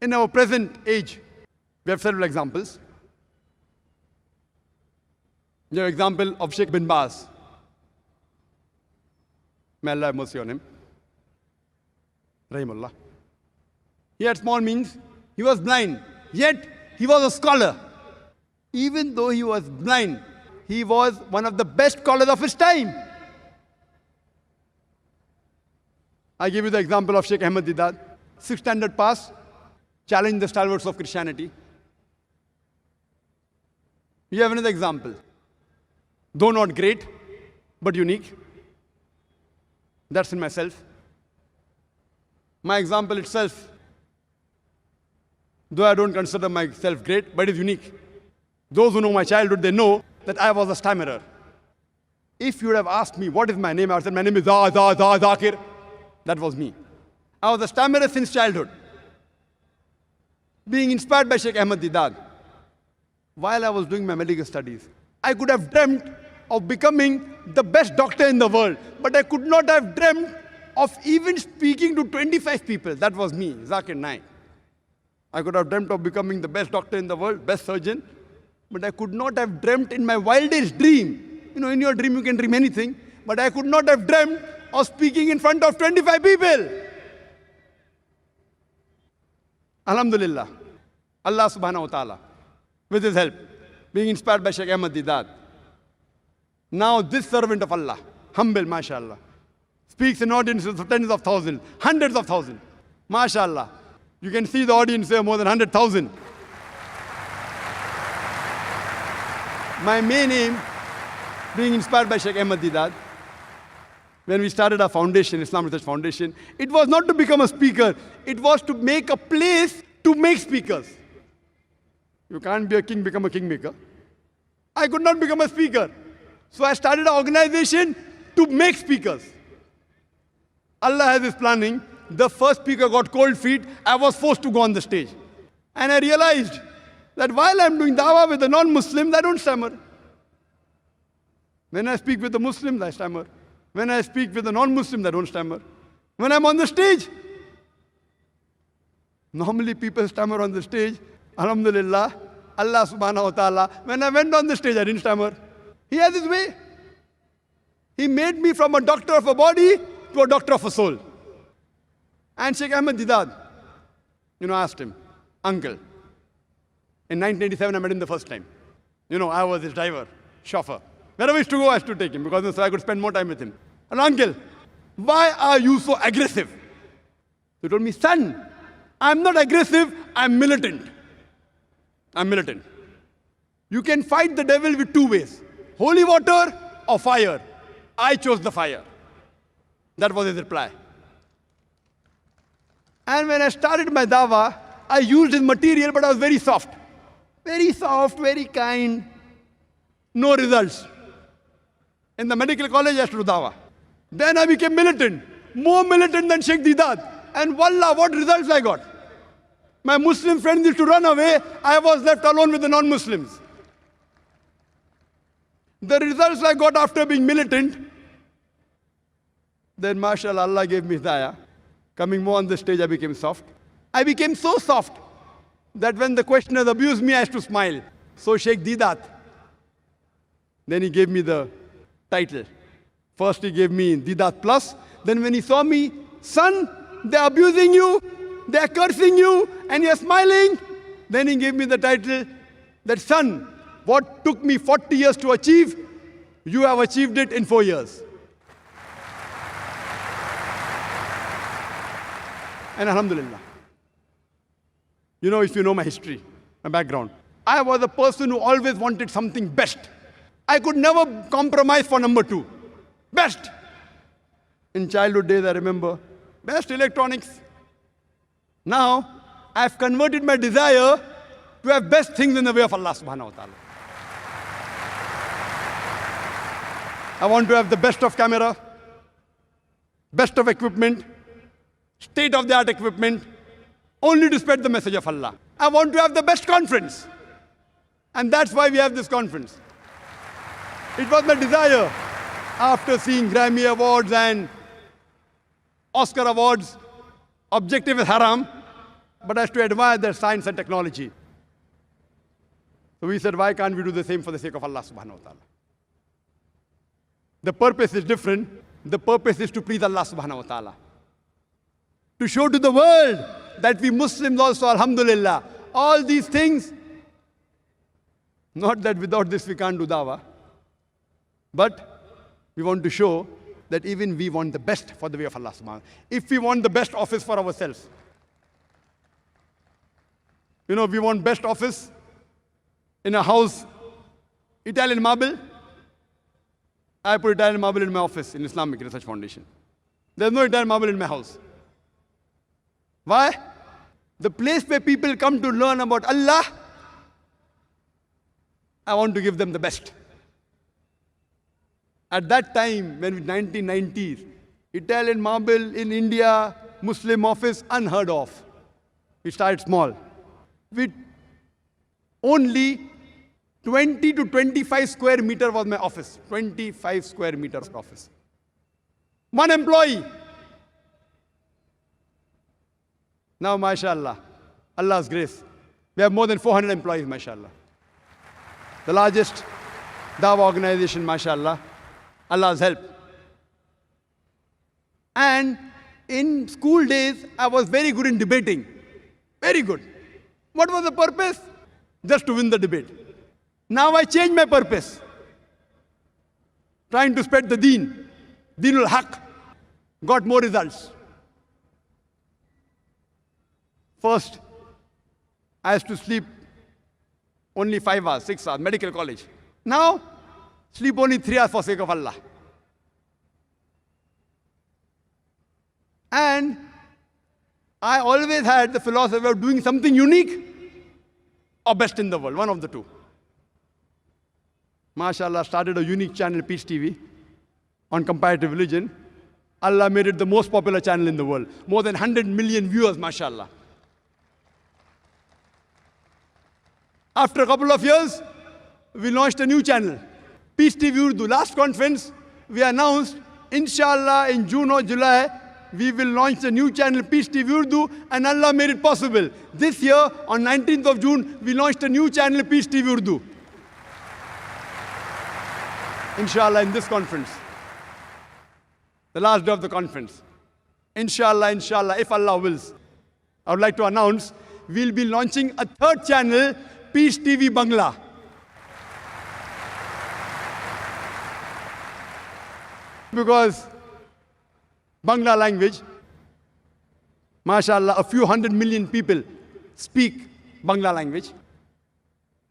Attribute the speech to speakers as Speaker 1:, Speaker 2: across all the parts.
Speaker 1: In our present age, we have several examples. The example of Sheikh bin Baz. May Allah have mercy on him. Rahimullah. He had small means. He was blind. Yet, he was a scholar. Even though he was blind, he was one of the best scholars of his time. I give you the example of Sheikh Ahmad Deedat. 6th standard pass, challenged the stalwarts of Christianity. You have another example. Though not great, but unique. That's in myself. My example itself, though I don't consider myself great, but it's unique. Those who know my childhood, they know that I was a stammerer. If you would have asked me, what is my name? I would have said, my name is Zakir. That was me. I was a stammerer since childhood. Being inspired by Sheikh Ahmad Deedat, while I was doing my medical studies, I could have dreamt of becoming the best doctor in the world, but I could not have dreamt of even speaking to 25 people. That was me, Zakir Naik. I could have dreamt of becoming the best doctor in the world, best surgeon, but I could not have dreamt in my wildest dream. You know, in your dream you can dream anything, but I could not have dreamt of speaking in front of 25 people. Alhamdulillah, Allah subhanahu wa ta'ala, with his help, being inspired by Sheikh Ahmad Deedat. Now this servant of Allah, humble, mashallah, speaks in audiences of tens of thousands, hundreds of thousands. Mashallah. You can see the audience there, more than 100,000. My main aim, being inspired by Sheikh Ahmad Deedat, when we started our foundation, Islam Research Foundation, it was not to become a speaker. It was to make a place to make speakers. You can't be a king, become a kingmaker. I could not become a speaker. So I started an organization to make speakers. Allah has his planning. The first speaker got cold feet. I was forced to go on the stage. And I realized that while I'm doing dawah with the non-Muslims, I don't stammer. When I speak with the Muslims, I stammer. When I speak with the non-Muslims, I don't stammer. When I'm on the stage, normally people stammer on the stage. Alhamdulillah, Allah subhanahu wa ta'ala. When I went on the stage, I didn't stammer. He has his way. He made me from a doctor of a body to a doctor of a soul. And Sheikh Ahmad Deedat, I asked him, uncle, in 1987 I met him the first time. I was his driver, chauffeur. Wherever he used to go, I used to take him because so I could spend more time with him. And uncle, why are you so aggressive? He told me, son, I'm not aggressive, I'm militant. I'm militant. You can fight the devil with two ways, holy water or fire. I chose the fire. That was his reply. And when I started my dawah, I used his material, but I was very soft. Very soft, very kind. No results. In the medical college, I used to do dawah. Then I became militant. More militant than Sheikh Deedat. And wallah, what results I got. My Muslim friends used to run away. I was left alone with the non-Muslims. The results I got after being militant, then mashallah, Allah gave me hidayah. Coming more on the stage, I became soft. I became so soft that when the questioners abused me, I used to smile. So Sheikh Deedat, then he gave me the title. First he gave me Deedat Plus. Then when he saw me, son, they're abusing you, they're cursing you, and you're smiling. Then he gave me the title that, son, what took me 40 years to achieve, you have achieved it in 4 years. And alhamdulillah. If you know my history, my background, I was a person who always wanted something best. I could never compromise for number 2. Best. In childhood days, I remember, best electronics. Now, I've converted my desire to have best things in the way of Allah subhanahu wa ta'ala. I want to have the best of camera, best of equipment, state-of-the-art equipment, only to spread the message of Allah. I want to have the best conference. And that's why we have this conference. It was my desire, after seeing Grammy Awards and Oscar Awards, objective is haram. but has to admire their science and technology. So we said, why can't we do the same for the sake of Allah subhanahu wa ta'ala? The purpose is different. The purpose is to please Allah subhanahu wa ta'ala. To show to the world that we Muslims also, alhamdulillah, all these things, not that without this we can't do dawah, but we want to show that even we want the best for the way of Allah subhanahu wa ta'ala. If we want the best office for ourselves, we want best office in a house, Italian marble. I put Italian marble in my office in Islamic Research Foundation. There's no Italian marble in my house. Why? The place where people come to learn about Allah, I want to give them the best. At that time, when 1990s, Italian marble in India, Muslim office, unheard of. We started small. With only 20 to 25 square meter was my office. 25 square meters office. One employee. Now, mashallah, Allah's grace, we have more than 400 employees, mashallah. The largest dawah organization, mashallah, Allah's help. And in school days, I was very good in debating. Very good. What was the purpose? Just to win the debate. Now I changed my purpose. Trying to spread the deen. Deenul Haq. Got more results. First, I used to sleep only 5 hours, 6 hours, medical college. Now, sleep only 3 hours for sake of Allah. And I always had the philosophy of doing something unique or best in the world, one of the two. MashaAllah, started a unique channel, Peace TV, on comparative religion. Allah made it the most popular channel in the world. More than 100 million viewers, MashaAllah. After a couple of years, we launched a new channel, Peace TV Urdu. Last conference, we announced, inshallah, in June or July, we will launch a new channel, Peace TV Urdu, and Allah made it possible. This year, on 19th of June, we launched a new channel, Peace TV Urdu. Inshallah, in this conference. The last day of the conference. Inshallah, if Allah wills. I would like to announce, we'll be launching a third channel, Peace TV Bangla. Because Bangla language, mashallah, a few 100 million people speak Bangla language.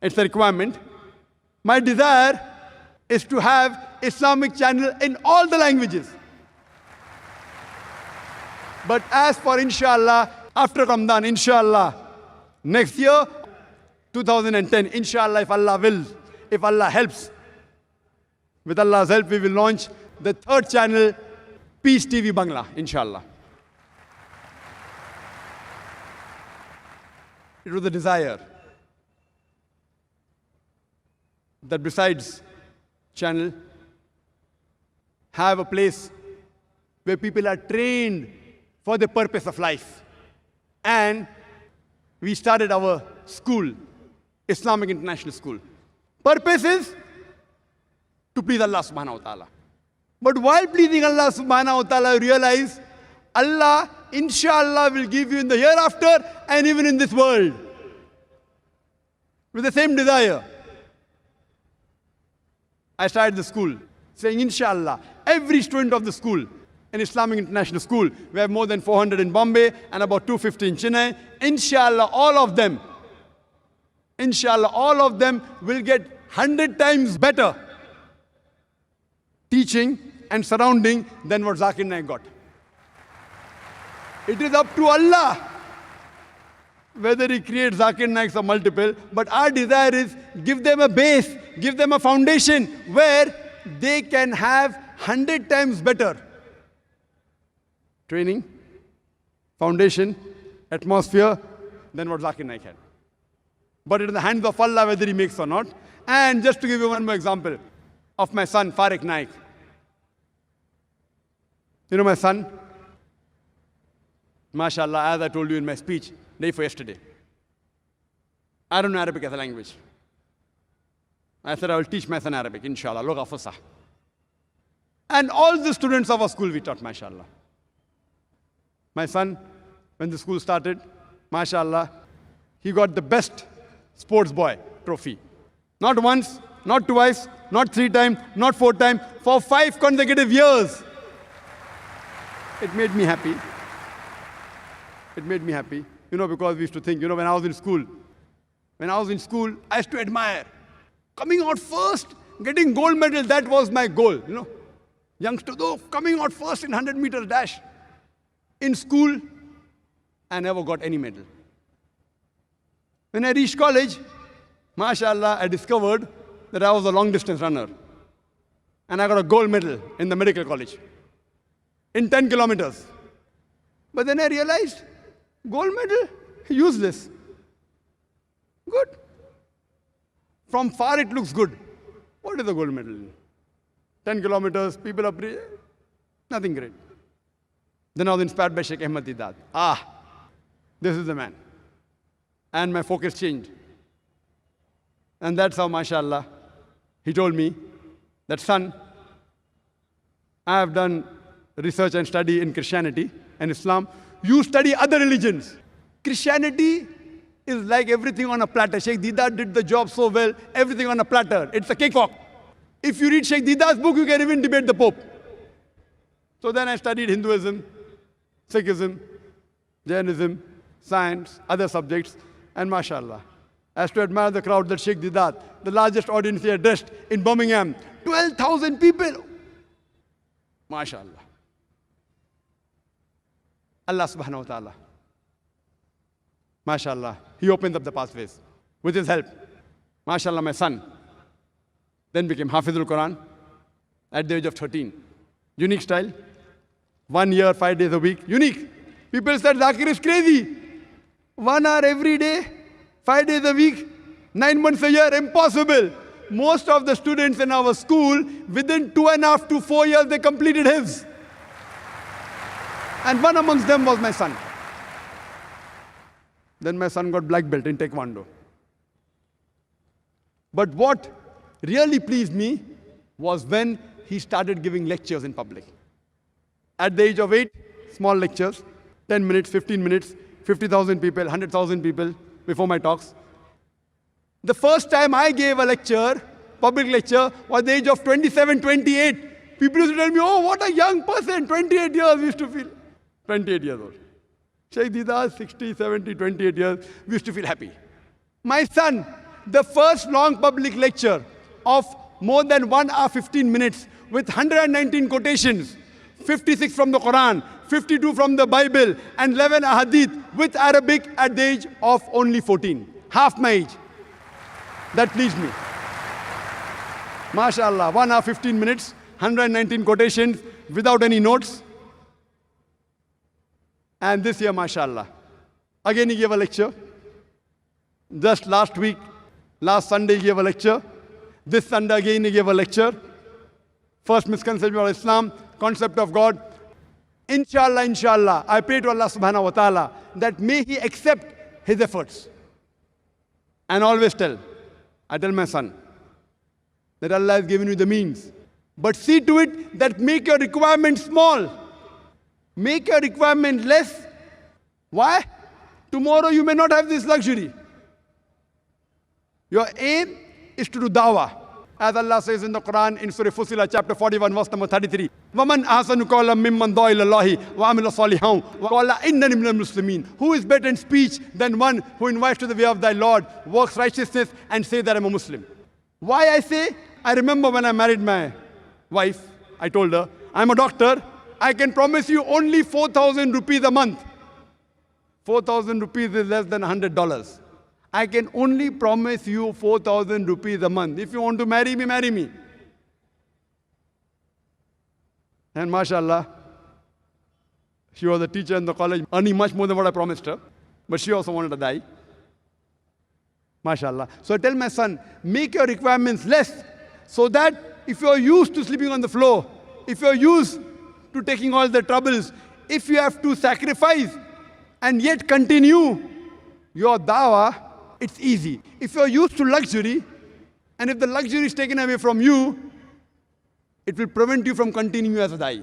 Speaker 1: It's a requirement. My desire is to have Islamic channel in all the languages. But as for inshallah, after Ramadan, inshallah, next year, 2010, inshallah, if Allah wills, if Allah helps, with Allah's help, we will launch the third channel, Peace TV Bangla, inshallah. It was a desire that besides channel, have a place where people are trained for the purpose of life. And we started our school, Islamic International School. Purpose is to please Allah subhanahu wa ta'ala. But while pleasing Allah subhanahu wa ta'ala, realize Allah, inshallah, will give you in the hereafter and even in this world. With the same desire. I started the school saying, inshallah, every student of the school, an Islamic International School, we have more than 400 in Bombay and about 250 in Chennai, inshallah, all of them will get 100 times better teaching and surrounding than what Zakir Naik got. It is up to Allah whether He creates Zakir Naiks or multiple, but our desire is give them a base, give them a foundation where they can have 100 times better training, foundation, atmosphere than what Zakir Naik had. But it is in the hands of Allah whether He makes or not. And just to give you one more example of my son, Farik Naik. You know my son? MashaAllah, as I told you in my speech, day for yesterday. I don't know Arabic as a language. I said I will teach my son Arabic, inshallah, lugha fusah. And all the students of our school we taught, MashaAllah. My son, when the school started, MashaAllah, he got the best sports boy trophy. Not once, not twice, not 3 times, not 4 times, for 5 consecutive years. It made me happy. It made me happy. Because we used to think, when I was in school, I used to admire. Coming out first, getting gold medal, that was my goal, Youngster, though, coming out first in 100-meter dash. In school, I never got any medal. When I reached college, MashaAllah, I discovered that I was a long-distance runner. And I got a gold medal in the medical college in 10 kilometers. But then I realized, gold medal, useless. Good. From far it looks good. What is a gold medal? 10 kilometers, people are nothing great. Then I was inspired by Sheikh Ahmad Deedat. This is the man. And my focus changed. And that's how, MashaAllah, he told me that, son, I have done research and study in Christianity and Islam. You study other religions. Christianity is like everything on a platter. Sheikh Deedat did the job so well, everything on a platter. It's a cakewalk. If you read Sheikh Deedat's book, you can even debate the Pope. So then I studied Hinduism, Sikhism, Jainism, science, other subjects, and MashaAllah. I used to admire the crowd that Sheikh Deedat, the largest audience he addressed in Birmingham, 12,000 people. MashaAllah. Allah subhanahu wa ta'ala. MashaAllah. He opens up the pathways with his help. MashaAllah, my son then became Hafizul Quran at the age of 13. Unique style. 1 year, 5 days a week. Unique. People said Zakir is crazy. 1 hour every day, 5 days a week, 9 months a year. Impossible. Most of the students in our school, within 2.5 to 4 years, they completed his. And one amongst them was my son. Then my son got black belt in Taekwondo. But what really pleased me was when he started giving lectures in public. At the age of 8, small lectures, 10 minutes, 15 minutes, 50,000 people, 100,000 people before my talks. The first time I gave a lecture, public lecture, was at the age of 27, 28. People used to tell me, oh, what a young person, 28 years we used to feel. 28 years old. Sheikh Deedat, 60, 70, 28 years, we used to feel happy. My son, the first long public lecture of more than 1 hour, 15 minutes with 119 quotations, 56 from the Quran, 52 from the Bible, and 11 ahadith with Arabic at the age of only 14. Half my age. That pleased me. MashaAllah, 1 hour, 15 minutes, 119 quotations without any notes. And this year, MashaAllah, again he gave a lecture. Just last week, last Sunday he gave a lecture. This Sunday again he gave a lecture. First misconception of Islam, concept of God. Inshallah, inshallah, I pray to Allah subhanahu wa ta'ala that may he accept his efforts. And always I tell my son, that Allah has given you the means. But see to it that make your requirement small. Make your requirement less. Why? Tomorrow you may not have this luxury. Your aim is to do dawah. As Allah says in the Quran, in Surah Fussilat, chapter 41, verse number 33. وَمَنْ أَحْسَنُ قَوْلًا مِمَّنْ دَعَا إِلَى اللَّهِ وَعَمِلَ صَالِحًا وَقَالَ إِنَّنِي مِنَ الْمُسْلِمِينَ. Who is better in speech than one who invites to the way of thy Lord, works righteousness, and says that I'm a Muslim? Why I say? I remember when I married my wife, I told her, I'm a doctor, I can promise you only 4,000 rupees a month. 4,000 rupees is less than $100. I can only promise you 4,000 rupees a month. If you want to marry me, marry me. And MashaAllah, she was a teacher in the college, earning much more than what I promised her. But she also wanted to die. MashaAllah. So I tell my son, make your requirements less, so that if you're used to sleeping on the floor, if you're used to taking all the troubles, if you have to sacrifice and yet continue your dawah, it's easy. If you're used to luxury, and if the luxury is taken away from you, it will prevent you from continuing as a da'i.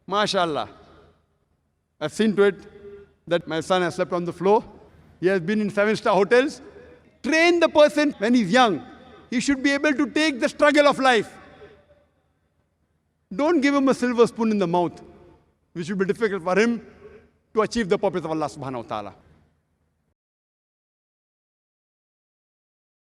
Speaker 1: MashaAllah. I've seen to it that my son has slept on the floor. He has been in 7-star hotels. Train the person when he's young. He should be able to take the struggle of life. Don't give him a silver spoon in the mouth, which will be difficult for him to achieve the purpose of Allah subhanahu wa ta'ala.